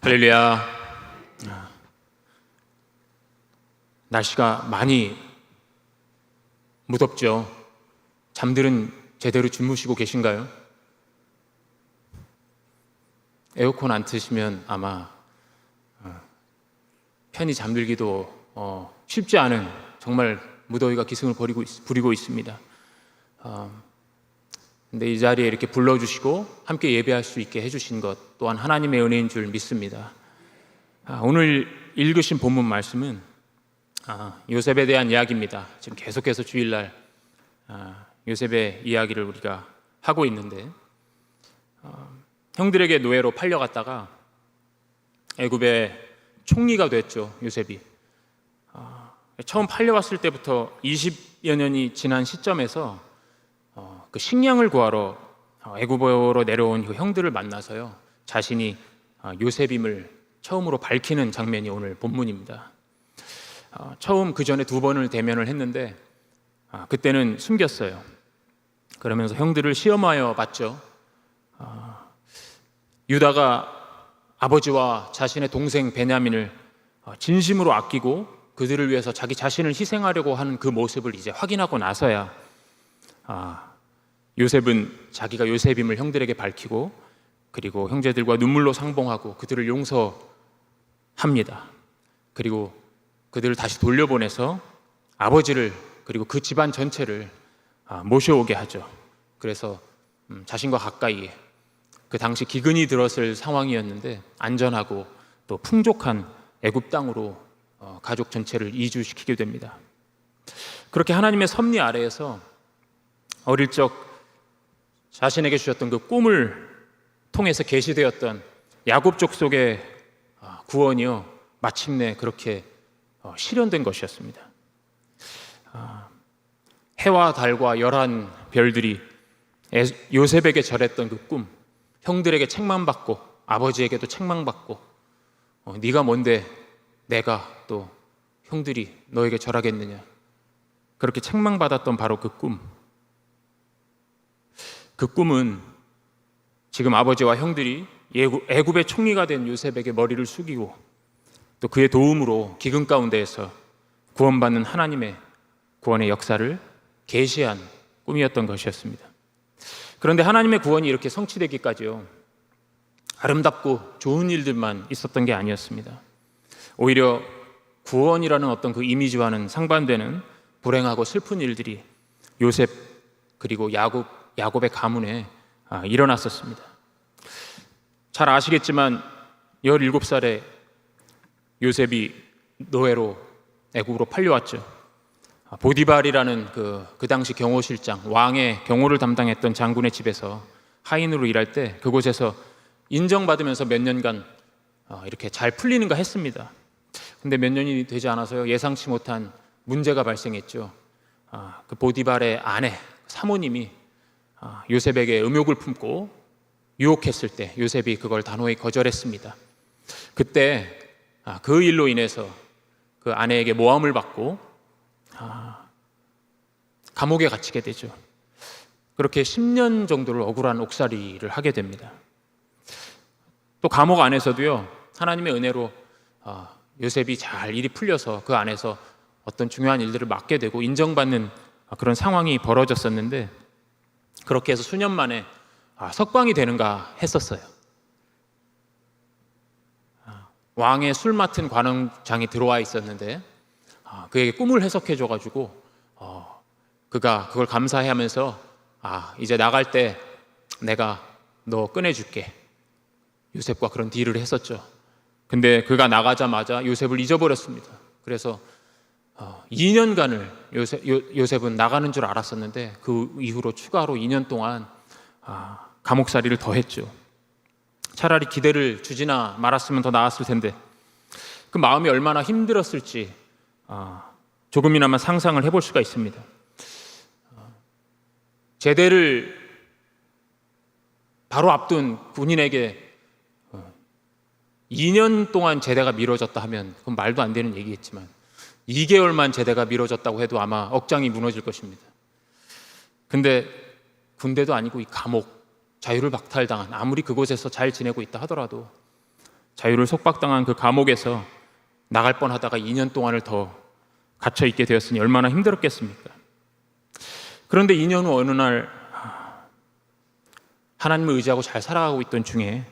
할렐루야. 날씨가 많이 무덥죠. 잠들은 제대로 주무시고 계신가요? 에어컨 안 트시면 아마 편히 잠들기도 쉽지 않은 정말 무더위가 기승을 부리고 있습니다. 근데 이 자리에 이렇게 불러주시고 함께 예배할 수 있게 해주신 것 또한 하나님의 은혜인 줄 믿습니다. 오늘 읽으신 본문 말씀은 요셉에 대한 이야기입니다. 지금 계속해서 주일날 요셉의 이야기를 우리가 하고 있는데, 형들에게 노예로 팔려갔다가 애굽의 총리가 됐죠. 요셉이 처음 팔려왔을 때부터 20여 년이 지난 시점에서 그 식량을 구하러 애굽으로 내려온 그 형들을 만나서요, 자신이 요셉임을 처음으로 밝히는 장면이 오늘 본문입니다. 처음 그 전에 2번을 대면을 했는데 그때는 숨겼어요. 그러면서 형들을 시험하여 봤죠. 유다가 아버지와 자신의 동생 베냐민을 진심으로 아끼고 그들을 위해서 자기 자신을 희생하려고 하는 그 모습을 이제 확인하고 나서야 요셉은 자기가 요셉임을 형들에게 밝히고, 그리고 형제들과 눈물로 상봉하고 그들을 용서합니다. 그리고 그들을 다시 돌려보내서 아버지를 그리고 그 집안 전체를 모셔오게 하죠. 그래서 자신과 가까이에, 그 당시 기근이 들었을 상황이었는데 안전하고 또 풍족한 애굽 땅으로 가족 전체를 이주시키게 됩니다. 그렇게 하나님의 섭리 아래에서 어릴 적 자신에게 주셨던 그 꿈을 통해서 계시되었던 야곱 족속의 구원이요, 마침내 그렇게 실현된 것이었습니다. 해와 달과 11별들이 요셉에게 절했던 그 꿈, 형들에게 책망받고 아버지에게도 책망받고 네가 뭔데 내가 또 형들이 너에게 절하겠느냐, 그렇게 책망받았던 바로 그 꿈. 그 꿈은 지금 아버지와 형들이 애굽의 총리가 된 요셉에게 머리를 숙이고 또 그의 도움으로 기근 가운데에서 구원받는 하나님의 구원의 역사를 계시한 꿈이었던 것이었습니다. 그런데 하나님의 구원이 이렇게 성취되기까지요, 아름답고 좋은 일들만 있었던 게 아니었습니다. 오히려 구원이라는 어떤 그 이미지와는 상반되는 불행하고 슬픈 일들이 요셉 그리고 야곱의 가문에 일어났었습니다. 잘 아시겠지만 17살에 요셉이 노예로 애굽으로 팔려왔죠. 보디발이라는 그 당시 경호실장, 왕의 경호를 담당했던 장군의 집에서 하인으로 일할 때 그곳에서 인정받으면서 몇 년간 이렇게 잘 풀리는가 했습니다. 근데 몇 년이 되지 않아서요, 예상치 못한 문제가 발생했죠. 그 보디발의 아내, 사모님이 요셉에게 음욕을 품고 유혹했을 때 요셉이 그걸 단호히 거절했습니다. 그때 그 일로 인해서 그 아내에게 모함을 받고 감옥에 갇히게 되죠. 그렇게 10년 정도를 억울한 옥살이를 하게 됩니다. 또 감옥 안에서도요, 하나님의 은혜로 요셉이 잘 일이 풀려서 그 안에서 어떤 중요한 일들을 맡게 되고 인정받는 그런 상황이 벌어졌었는데, 그렇게 해서 수년 만에 석방이 되는가 했었어요. 왕의 술 맡은 관원장이 들어와 있었는데 그에게 꿈을 해석해 줘가지고 그가 그걸 감사해하면서 이제 나갈 때 내가 너 꺼내줄게, 요셉과 그런 딜을 했었죠. 근데 그가 나가자마자 요셉을 잊어버렸습니다. 그래서 2년간을 요셉은 나가는 줄 알았었는데 그 이후로 추가로 2년 동안 감옥살이를 더 했죠. 차라리 기대를 주지나 말았으면 더 나았을 텐데 그 마음이 얼마나 힘들었을지 조금이나마 상상을 해볼 수가 있습니다. 제대를 바로 앞둔 군인에게 2년 동안 제대가 미뤄졌다 하면 그건 말도 안 되는 얘기겠지만 2개월만 제대가 미뤄졌다고 해도 아마 억장이 무너질 것입니다. 근데 군대도 아니고 이 감옥, 자유를 박탈당한, 아무리 그곳에서 잘 지내고 있다 하더라도 자유를 속박당한 그 감옥에서 나갈 뻔하다가 2년 동안을 더 갇혀 있게 되었으니 얼마나 힘들었겠습니까? 그런데 2년 후 어느 날 하나님을 의지하고 잘 살아가고 있던 중에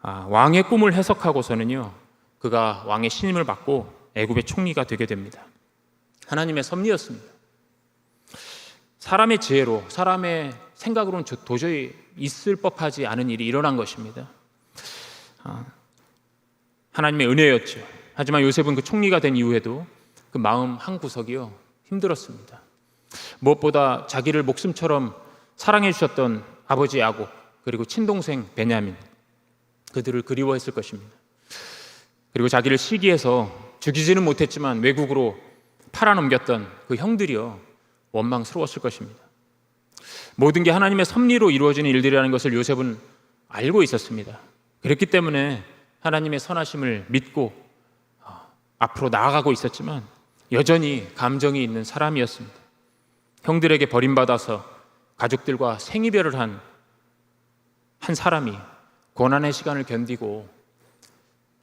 왕의 꿈을 해석하고서는요, 그가 왕의 신임을 받고 애굽의 총리가 되게 됩니다. 하나님의 섭리였습니다. 사람의 지혜로, 사람의 생각으로는 도저히 있을 법하지 않은 일이 일어난 것입니다. 하나님의 은혜였죠. 하지만 요셉은 그 총리가 된 이후에도 그 마음 한 구석이요, 힘들었습니다. 무엇보다 자기를 목숨처럼 사랑해 주셨던 아버지 야곱, 그리고 친동생 베냐민, 그들을 그리워했을 것입니다. 그리고 자기를 시기해서 죽이지는 못했지만 외국으로 팔아넘겼던 그 형들이요, 원망스러웠을 것입니다. 모든 게 하나님의 섭리로 이루어지는 일들이라는 것을 요셉은 알고 있었습니다. 그렇기 때문에 하나님의 선하심을 믿고 앞으로 나아가고 있었지만 여전히 감정이 있는 사람이었습니다. 형들에게 버림받아서 가족들과 생이별을 한 사람이 고난의 시간을 견디고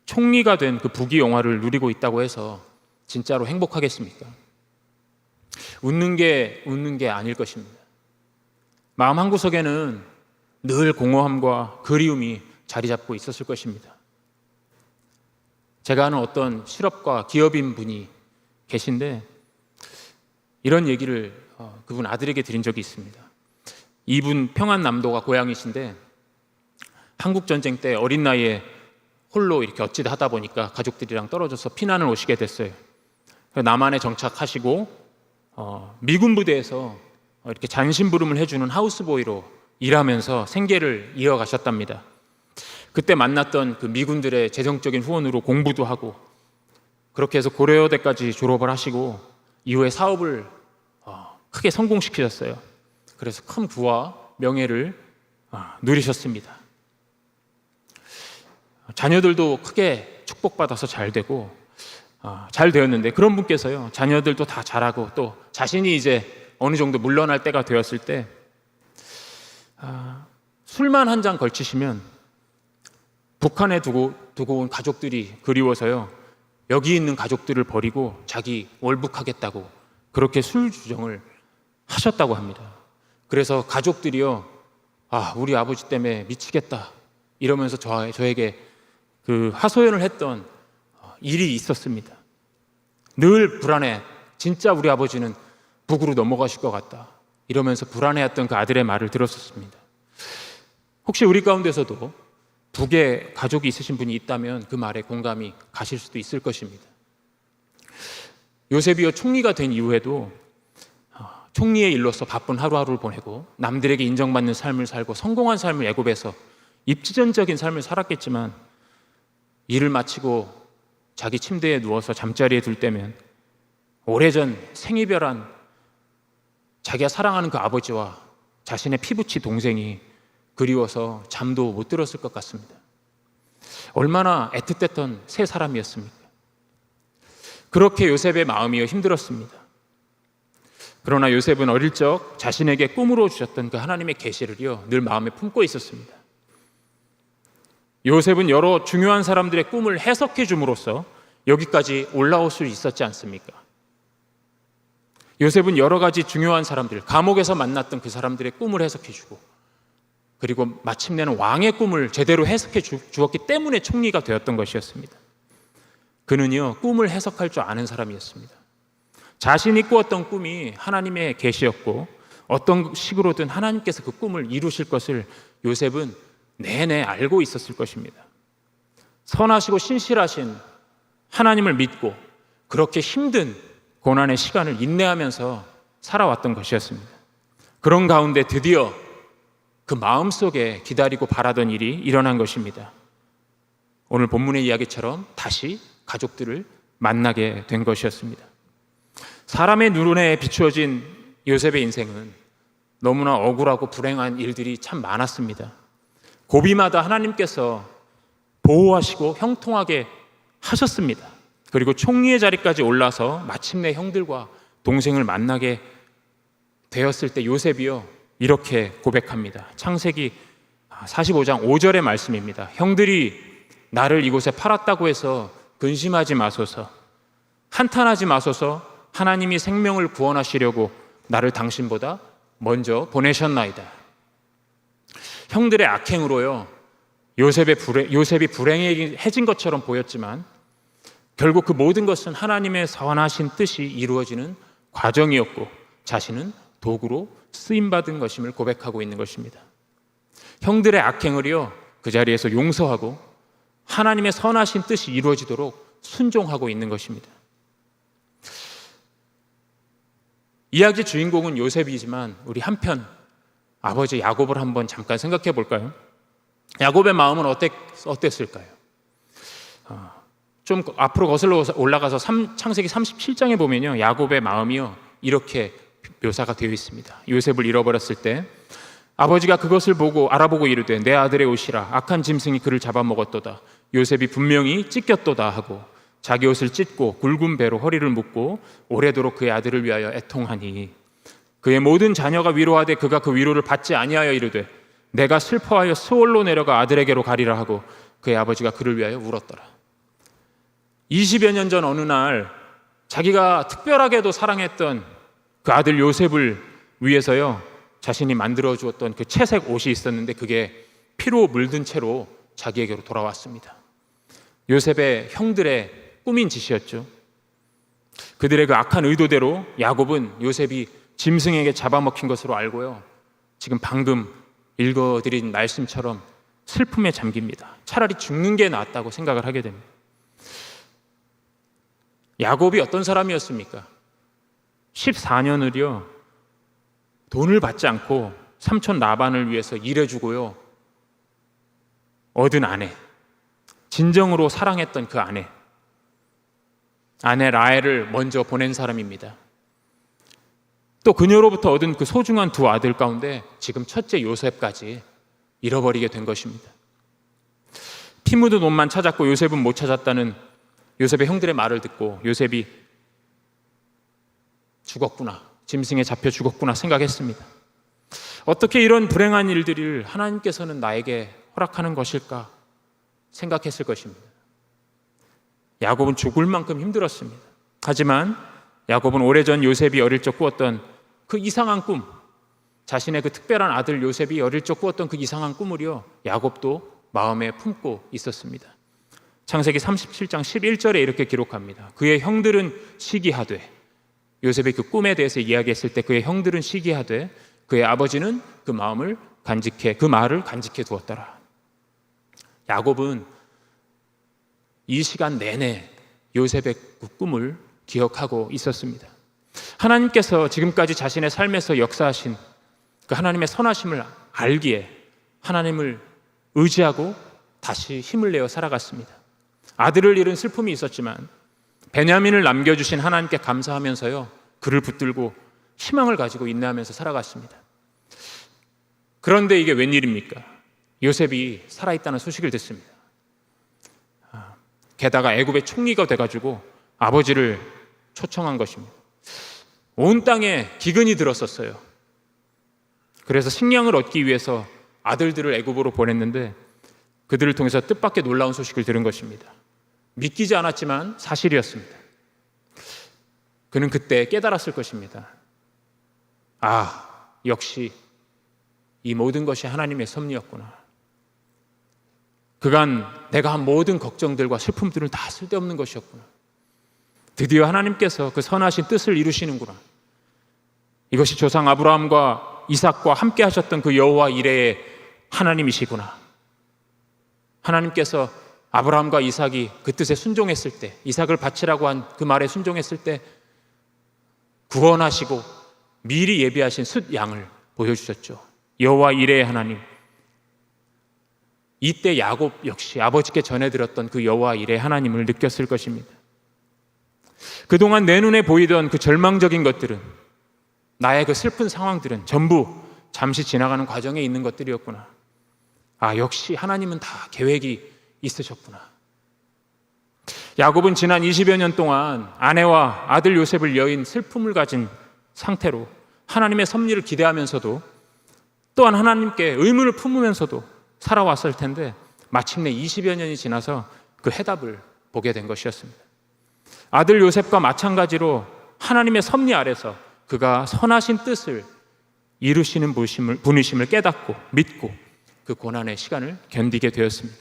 총리가 된 그 부귀영화를 누리고 있다고 해서 진짜로 행복하겠습니까? 웃는 게 아닐 것입니다. 마음 한구석에는 늘 공허함과 그리움이 자리 잡고 있었을 것입니다. 제가 아는 어떤 실업과 기업인 분이 계신데 이런 얘기를 그분 아들에게 드린 적이 있습니다. 이분 평안남도가 고향이신데 한국전쟁 때 어린 나이에 홀로 이렇게 어찌다 하다 보니까 가족들이랑 떨어져서 피난을 오시게 됐어요. 남한에 정착하시고 미군 부대에서 이렇게 잔심부름을 해주는 하우스보이로 일하면서 생계를 이어가셨답니다. 그때 만났던 그 미군들의 재정적인 후원으로 공부도 하고 그렇게 해서 고려대까지 졸업을 하시고 이후에 사업을 크게 성공시키셨어요. 그래서 큰 부와 명예를 누리셨습니다. 자녀들도 크게 축복받아서 잘 되고 잘 되었는데 그런 분께서요, 자녀들도 다 잘하고 또 자신이 이제 어느 정도 물러날 때가 되었을 때 술만 한 잔 걸치시면 북한에 두고 온 가족들이 그리워서요, 여기 있는 가족들을 버리고 자기 월북하겠다고 그렇게 술 주정을 하셨다고 합니다. 그래서 가족들이요, 우리 아버지 때문에 미치겠다 이러면서 저에게 그 하소연을 했던 일이 있었습니다. 늘 불안해, 진짜 우리 아버지는 북으로 넘어가실 것 같다 이러면서 불안해했던 그 아들의 말을 들었었습니다. 혹시 우리 가운데서도 북에 가족이 있으신 분이 있다면 그 말에 공감이 가실 수도 있을 것입니다. 요셉이요, 총리가 된 이후에도 총리의 일로서 바쁜 하루하루를 보내고 남들에게 인정받는 삶을 살고 성공한 삶을 애굽에서 입지전적인 삶을 살았겠지만 일을 마치고 자기 침대에 누워서 잠자리에 들 때면 오래전 생이별한 자기가 사랑하는 그 아버지와 자신의 피부치 동생이 그리워서 잠도 못 들었을 것 같습니다. 얼마나 애틋했던 세 사람이었습니까? 그렇게 요셉의 마음이 힘들었습니다. 그러나 요셉은 어릴 적 자신에게 꿈으로 주셨던 그 하나님의 계시를요, 늘 마음에 품고 있었습니다. 요셉은 여러 중요한 사람들의 꿈을 해석해 줌으로써 여기까지 올라올 수 있었지 않습니까? 요셉은 여러 가지 중요한 사람들, 감옥에서 만났던 그 사람들의 꿈을 해석해 주고 그리고 마침내는 왕의 꿈을 제대로 해석해 주었기 때문에 총리가 되었던 것이었습니다. 그는요, 꿈을 해석할 줄 아는 사람이었습니다. 자신이 꾸었던 꿈이 하나님의 계시였고 어떤 식으로든 하나님께서 그 꿈을 이루실 것을 요셉은 내내 알고 있었을 것입니다. 선하시고 신실하신 하나님을 믿고 그렇게 힘든 고난의 시간을 인내하면서 살아왔던 것이었습니다. 그런 가운데 드디어 그 마음속에 기다리고 바라던 일이 일어난 것입니다. 오늘 본문의 이야기처럼 다시 가족들을 만나게 된 것이었습니다. 사람의 눈에 비추어진 요셉의 인생은 너무나 억울하고 불행한 일들이 참 많았습니다. 고비마다 하나님께서 보호하시고 형통하게 하셨습니다. 그리고 총리의 자리까지 올라서 마침내 형들과 동생을 만나게 되었을 때 요셉이요, 이렇게 고백합니다. 창세기 45장 5절의 말씀입니다. 형들이 나를 이곳에 팔았다고 해서 근심하지 마소서. 한탄하지 마소서. 하나님이 생명을 구원하시려고 나를 당신보다 먼저 보내셨나이다. 형들의 악행으로요, 요셉이 불행해진 것처럼 보였지만 결국 그 모든 것은 하나님의 선하신 뜻이 이루어지는 과정이었고 자신은 도구로 쓰임받은 것임을 고백하고 있는 것입니다. 형들의 악행을요, 그 자리에서 용서하고 하나님의 선하신 뜻이 이루어지도록 순종하고 있는 것입니다. 이야기 주인공은 요셉이지만 우리 한편 아버지 야곱을 한번 잠깐 생각해 볼까요? 야곱의 마음은 어땠을까요? 좀 앞으로 거슬러 올라가서 창세기 37장에 보면요, 야곱의 마음이요 이렇게 묘사가 되어 있습니다. 요셉을 잃어버렸을 때 아버지가 그것을 보고 알아보고 이르되 내 아들의 옷이라 악한 짐승이 그를 잡아먹었도다. 요셉이 분명히 찢겼도다 하고 자기 옷을 찢고 굵은 배로 허리를 묶고 오래도록 그의 아들을 위하여 애통하니 그의 모든 자녀가 위로하되 그가 그 위로를 받지 아니하여 이르되 내가 슬퍼하여 스올로 내려가 아들에게로 가리라 하고 그의 아버지가 그를 위하여 울었더라. 20여 년 전 어느 날 자기가 특별하게도 사랑했던 그 아들 요셉을 위해서요, 자신이 만들어 주었던 그 채색 옷이 있었는데 그게 피로 물든 채로 자기에게로 돌아왔습니다. 요셉의 형들의 꾸민 짓이었죠. 그들의 그 악한 의도대로 야곱은 요셉이 짐승에게 잡아먹힌 것으로 알고요, 지금 방금 읽어드린 말씀처럼 슬픔에 잠깁니다. 차라리 죽는 게 낫다고 생각을 하게 됩니다. 야곱이 어떤 사람이었습니까? 14년을요 돈을 받지 않고 삼촌 라반을 위해서 일해주고요 얻은 아내, 진정으로 사랑했던 그 아내 라헬을 먼저 보낸 사람입니다. 또 그녀로부터 얻은 그 소중한 두 아들 가운데 지금 첫째 요셉까지 잃어버리게 된 것입니다. 피 묻은 옷만 찾았고 요셉은 못 찾았다는 요셉의 형들의 말을 듣고 요셉이 죽었구나, 짐승에 잡혀 죽었구나 생각했습니다. 어떻게 이런 불행한 일들을 하나님께서는 나에게 허락하는 것일까 생각했을 것입니다. 야곱은 죽을 만큼 힘들었습니다. 하지만 야곱은 오래전 요셉이 어릴 적 꾸었던 그 이상한 꿈, 자신의 그 특별한 아들 요셉이 어릴 적 꾸었던 그 이상한 꿈을요 야곱도 마음에 품고 있었습니다. 창세기 37장 11절에 이렇게 기록합니다. 그의 형들은 시기하되, 요셉의 그 꿈에 대해서 이야기했을 때 그의 형들은 시기하되 그의 아버지는 그 말을 간직해 두었더라. 야곱은 이 시간 내내 요셉의 그 꿈을 기억하고 있었습니다. 하나님께서 지금까지 자신의 삶에서 역사하신 그 하나님의 선하심을 알기에 하나님을 의지하고 다시 힘을 내어 살아갔습니다. 아들을 잃은 슬픔이 있었지만 베냐민을 남겨주신 하나님께 감사하면서요 그를 붙들고 희망을 가지고 인내하면서 살아갔습니다. 그런데 이게 웬일입니까? 요셉이 살아있다는 소식을 듣습니다. 게다가 애굽의 총리가 돼가지고 아버지를 초청한 것입니다. 온 땅에 기근이 들었었어요. 그래서 식량을 얻기 위해서 아들들을 애굽으로 보냈는데 그들을 통해서 뜻밖의 놀라운 소식을 들은 것입니다. 믿기지 않았지만 사실이었습니다. 그는 그때 깨달았을 것입니다. 역시 이 모든 것이 하나님의 섭리였구나. 그간 내가 한 모든 걱정들과 슬픔들은 다 쓸데없는 것이었구나. 드디어 하나님께서 그 선하신 뜻을 이루시는구나. 이것이 조상 아브라함과 이삭과 함께 하셨던 그 여호와 이레의 하나님이시구나. 하나님께서 아브라함과 이삭이 그 뜻에 순종했을 때, 이삭을 바치라고 한 그 말에 순종했을 때 구원하시고 미리 예비하신 숫 양을 보여주셨죠. 여호와 이레의 하나님. 이때 야곱 역시 아버지께 전해드렸던 그 여호와 이레의 하나님을 느꼈을 것입니다. 그동안 내 눈에 보이던 그 절망적인 것들은, 나의 그 슬픈 상황들은 전부 잠시 지나가는 과정에 있는 것들이었구나. 역시 하나님은 다 계획이 있으셨구나. 야곱은 지난 20여 년 동안 아내와 아들 요셉을 여인 슬픔을 가진 상태로 하나님의 섭리를 기대하면서도 또한 하나님께 의문을 품으면서도 살아왔을 텐데 마침내 20여 년이 지나서 그 해답을 보게 된 것이었습니다. 아들 요셉과 마찬가지로 하나님의 섭리 아래서 그가 선하신 뜻을 이루시는 분이심을 깨닫고 믿고 그 고난의 시간을 견디게 되었습니다.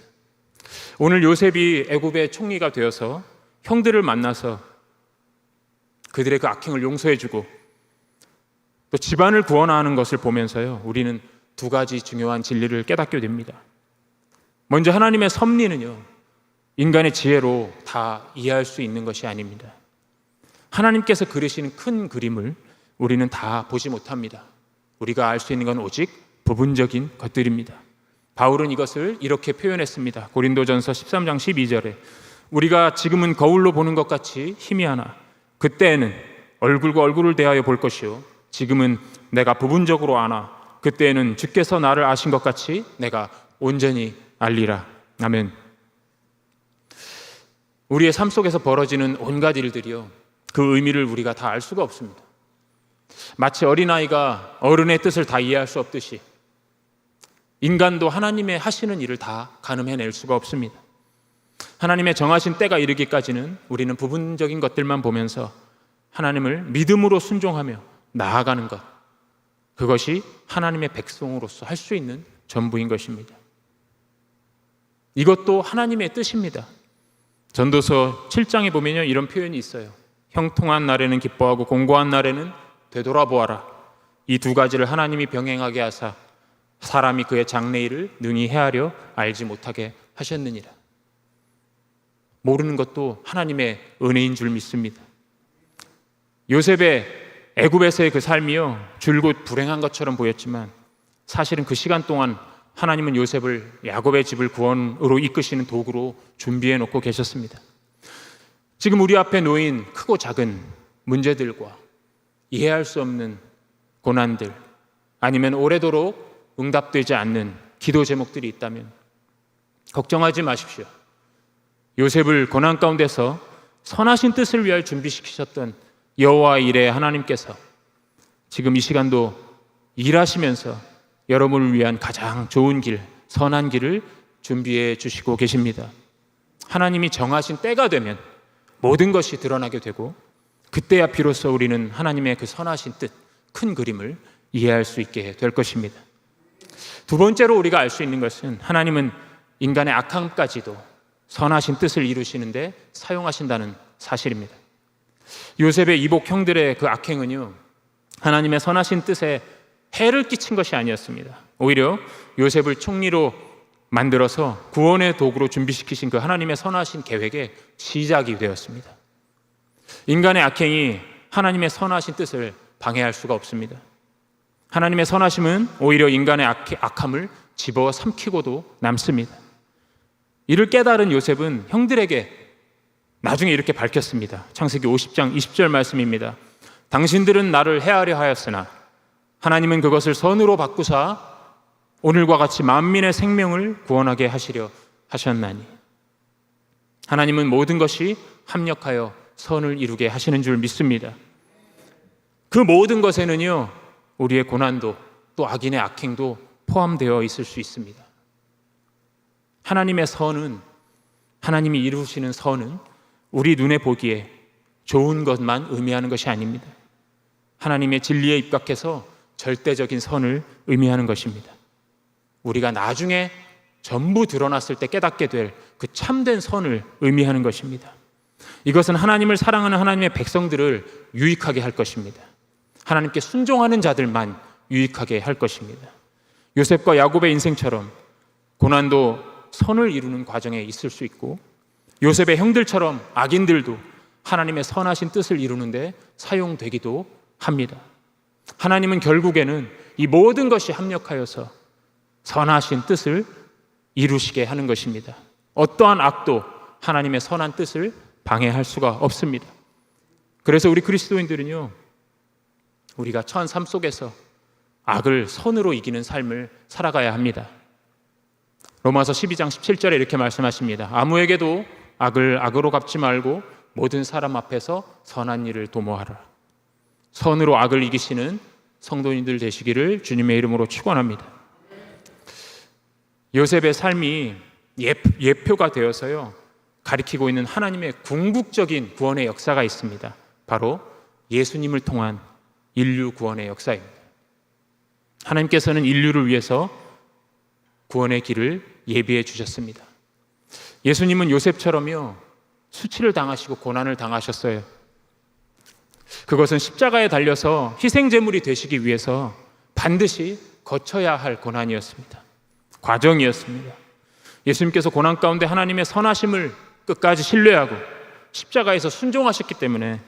오늘 요셉이 애굽의 총리가 되어서 형들을 만나서 그들의 그 악행을 용서해주고 또 집안을 구원하는 것을 보면서요, 우리는 두 가지 중요한 진리를 깨닫게 됩니다. 먼저 하나님의 섭리는요, 인간의 지혜로 다 이해할 수 있는 것이 아닙니다. 하나님께서 그리시는 큰 그림을 우리는 다 보지 못합니다. 우리가 알 수 있는 건 오직 부분적인 것들입니다. 바울은 이것을 이렇게 표현했습니다. 고린도전서 13장 12절에 우리가 지금은 거울로 보는 것 같이 희미하나 그때에는 얼굴과 얼굴을 대하여 볼 것이요 지금은 내가 부분적으로 아나 그때에는 주께서 나를 아신 것 같이 내가 온전히 알리라. 아멘. 우리의 삶 속에서 벌어지는 온갖 일들이요, 그 의미를 우리가 다 알 수가 없습니다. 마치 어린아이가 어른의 뜻을 다 이해할 수 없듯이 인간도 하나님의 하시는 일을 다 가늠해낼 수가 없습니다. 하나님의 정하신 때가 이르기까지는 우리는 부분적인 것들만 보면서 하나님을 믿음으로 순종하며 나아가는 것, 그것이 하나님의 백성으로서 할 수 있는 전부인 것입니다. 이것도 하나님의 뜻입니다. 전도서 7장에 보면요, 이런 표현이 있어요. 형통한 날에는 기뻐하고 공고한 날에는 되돌아보아라. 이 두 가지를 하나님이 병행하게 하사 사람이 그의 장래일을 능히 헤아려 알지 못하게 하셨느니라. 모르는 것도 하나님의 은혜인 줄 믿습니다. 요셉의 애굽에서의 그 삶이요, 줄곧 불행한 것처럼 보였지만 사실은 그 시간 동안 하나님은 요셉을 야곱의 집을 구원으로 이끄시는 도구로 준비해 놓고 계셨습니다. 지금 우리 앞에 놓인 크고 작은 문제들과 이해할 수 없는 고난들, 아니면 오래도록 응답되지 않는 기도 제목들이 있다면 걱정하지 마십시오. 요셉을 고난 가운데서 선하신 뜻을 위하여 준비시키셨던 여호와의 일에 하나님께서 지금 이 시간도 일하시면서 여러분을 위한 가장 좋은 길, 선한 길을 준비해 주시고 계십니다. 하나님이 정하신 때가 되면 모든 것이 드러나게 되고 그때야 비로소 우리는 하나님의 그 선하신 뜻, 큰 그림을 이해할 수 있게 될 것입니다. 두 번째로 우리가 알 수 있는 것은 하나님은 인간의 악함까지도 선하신 뜻을 이루시는데 사용하신다는 사실입니다. 요셉의 이복 형들의 그 악행은요, 하나님의 선하신 뜻에 해를 끼친 것이 아니었습니다. 오히려 요셉을 총리로 만들어서 구원의 도구로 준비시키신 그 하나님의 선하신 계획의 시작이 되었습니다. 인간의 악행이 하나님의 선하신 뜻을 방해할 수가 없습니다. 하나님의 선하심은 오히려 인간의 악함을 집어삼키고도 남습니다. 이를 깨달은 요셉은 형들에게 나중에 이렇게 밝혔습니다. 창세기 50장 20절 말씀입니다. 당신들은 나를 해하려 하였으나 하나님은 그것을 선으로 바꾸사 오늘과 같이 만민의 생명을 구원하게 하시려 하셨나니. 하나님은 모든 것이 합력하여 선을 이루게 하시는 줄 믿습니다. 그 모든 것에는요, 우리의 고난도 또 악인의 악행도 포함되어 있을 수 있습니다. 하나님의 선은, 하나님이 이루시는 선은 우리 눈에 보기에 좋은 것만 의미하는 것이 아닙니다. 하나님의 진리에 입각해서 절대적인 선을 의미하는 것입니다. 우리가 나중에 전부 드러났을 때 깨닫게 될 그 참된 선을 의미하는 것입니다. 이것은 하나님을 사랑하는 하나님의 백성들을 유익하게 할 것입니다. 하나님께 순종하는 자들만 유익하게 할 것입니다. 요셉과 야곱의 인생처럼 고난도 선을 이루는 과정에 있을 수 있고, 요셉의 형들처럼 악인들도 하나님의 선하신 뜻을 이루는데 사용되기도 합니다. 하나님은 결국에는 이 모든 것이 합력하여서 선하신 뜻을 이루시게 하는 것입니다. 어떠한 악도 하나님의 선한 뜻을 방해할 수가 없습니다. 그래서 우리 그리스도인들은요, 우리가 처한 삶 속에서 악을 선으로 이기는 삶을 살아가야 합니다. 로마서 12장 17절에 이렇게 말씀하십니다. 아무에게도 악을 악으로 갚지 말고 모든 사람 앞에서 선한 일을 도모하라. 선으로 악을 이기시는 성도님들 되시기를 주님의 이름으로 축원합니다. 요셉의 삶이 예표가 되어서요 가리키고 있는 하나님의 궁극적인 구원의 역사가 있습니다. 바로 예수님을 통한 인류 구원의 역사입니다. 하나님께서는 인류를 위해서 구원의 길을 예비해 주셨습니다. 예수님은 요셉처럼요 수치를 당하시고 고난을 당하셨어요. 그것은 십자가에 달려서 희생제물이 되시기 위해서 반드시 거쳐야 할 고난이었습니다. 과정이었습니다. 예수님께서 고난 가운데 하나님의 선하심을 끝까지 신뢰하고 십자가에서 순종하셨기 때문에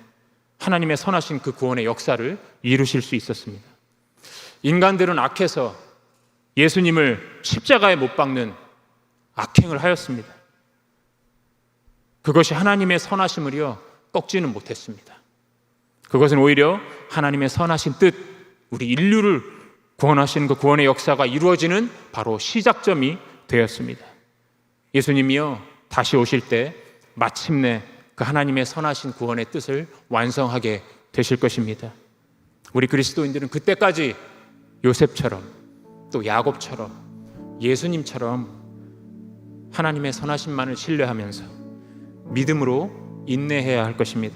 하나님의 선하신 그 구원의 역사를 이루실 수 있었습니다. 인간들은 악해서 예수님을 십자가에 못 박는 악행을 하였습니다. 그것이 하나님의 선하심을요 꺾지는 못했습니다. 그것은 오히려 하나님의 선하신 뜻, 우리 인류를 구원하시는 그 구원의 역사가 이루어지는 바로 시작점이 되었습니다. 예수님이요 다시 오실 때 마침내 그 하나님의 선하신 구원의 뜻을 완성하게 되실 것입니다. 우리 그리스도인들은 그때까지 요셉처럼 또 야곱처럼 예수님처럼 하나님의 선하심만을 신뢰하면서 믿음으로 인내해야 할 것입니다.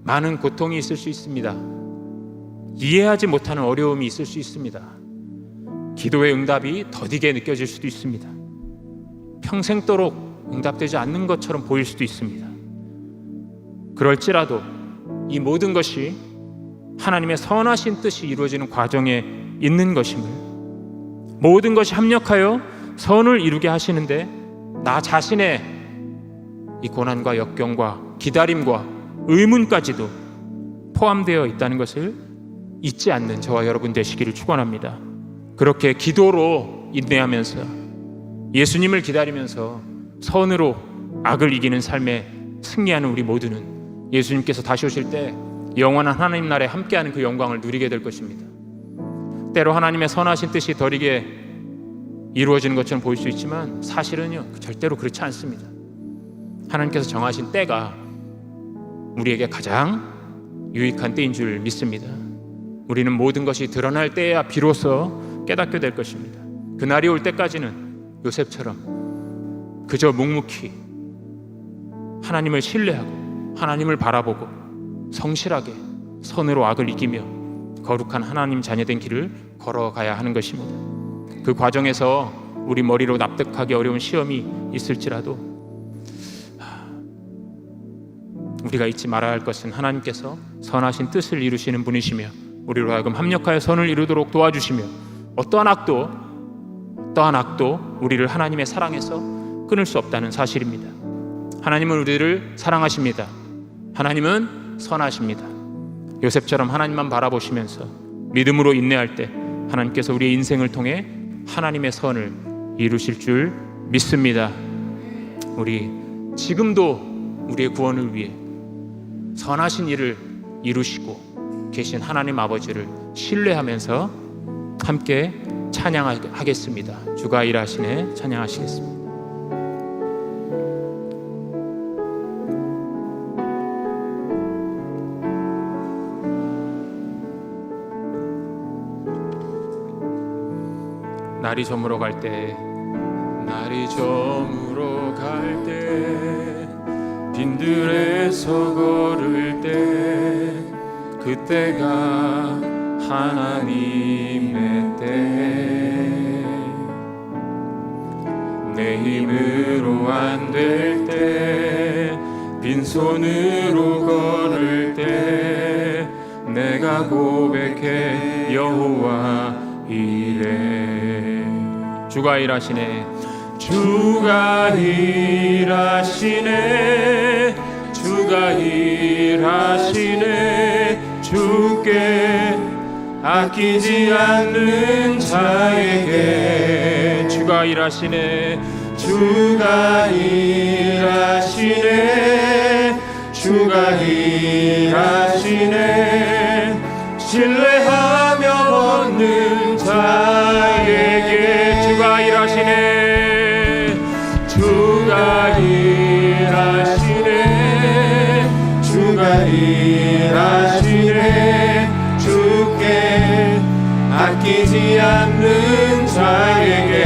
많은 고통이 있을 수 있습니다. 이해하지 못하는 어려움이 있을 수 있습니다. 기도의 응답이 더디게 느껴질 수도 있습니다. 평생도록 응답되지 않는 것처럼 보일 수도 있습니다. 그럴지라도 이 모든 것이 하나님의 선하신 뜻이 이루어지는 과정에 있는 것임을, 모든 것이 합력하여 선을 이루게 하시는데 나 자신의 이 고난과 역경과 기다림과 의문까지도 포함되어 있다는 것을 잊지 않는 저와 여러분 되시기를 축원합니다. 그렇게 기도로 인내하면서 예수님을 기다리면서 선으로 악을 이기는 삶에 승리하는 우리 모두는 예수님께서 다시 오실 때 영원한 하나님 나라에 함께하는 그 영광을 누리게 될 것입니다. 때로 하나님의 선하신 뜻이 더디게 이루어지는 것처럼 보일 수 있지만 사실은요 절대로 그렇지 않습니다. 하나님께서 정하신 때가 우리에게 가장 유익한 때인 줄 믿습니다. 우리는 모든 것이 드러날 때야 비로소 깨닫게 될 것입니다. 그날이 올 때까지는 요셉처럼 그저 묵묵히 하나님을 신뢰하고 하나님을 바라보고 성실하게 선으로 악을 이기며 거룩한 하나님 자녀된 길을 걸어가야 하는 것입니다. 그 과정에서 우리 머리로 납득하기 어려운 시험이 있을지라도 우리가 잊지 말아야 할 것은 하나님께서 선하신 뜻을 이루시는 분이시며 우리로 하여금 합력하여 선을 이루도록 도와주시며 어떠한 악도 우리를 하나님의 사랑에서 끊을 수 없다는 사실입니다. 하나님은 우리를 사랑하십니다. 하나님은 선하십니다. 요셉처럼 하나님만 바라보시면서 믿음으로 인내할 때 하나님께서 우리의 인생을 통해 하나님의 선을 이루실 줄 믿습니다. 우리 지금도 우리의 구원을 위해 선하신 일을 이루시고 계신 하나님 아버지를 신뢰하면서 함께 찬양하겠습니다. 주가 일하시네 찬양하시겠습니다. 날이 저물어 갈 때 빈들에서 걸을 때 그때가 하나님의 때 내 힘으로 안 될 때 빈손으로 걸을 때 내가 고백해 여호와 이래 주가 일하시네 주가 일하시네 주가 일하시네 주께 아끼지 않는 자에게 주가 일하시네 주가 일하시네 주가 일하시네 신뢰하며 얻는 자에게 주가 일하시네 주가 일하시네 주가 일하시네 주께 아끼지 않는 자에게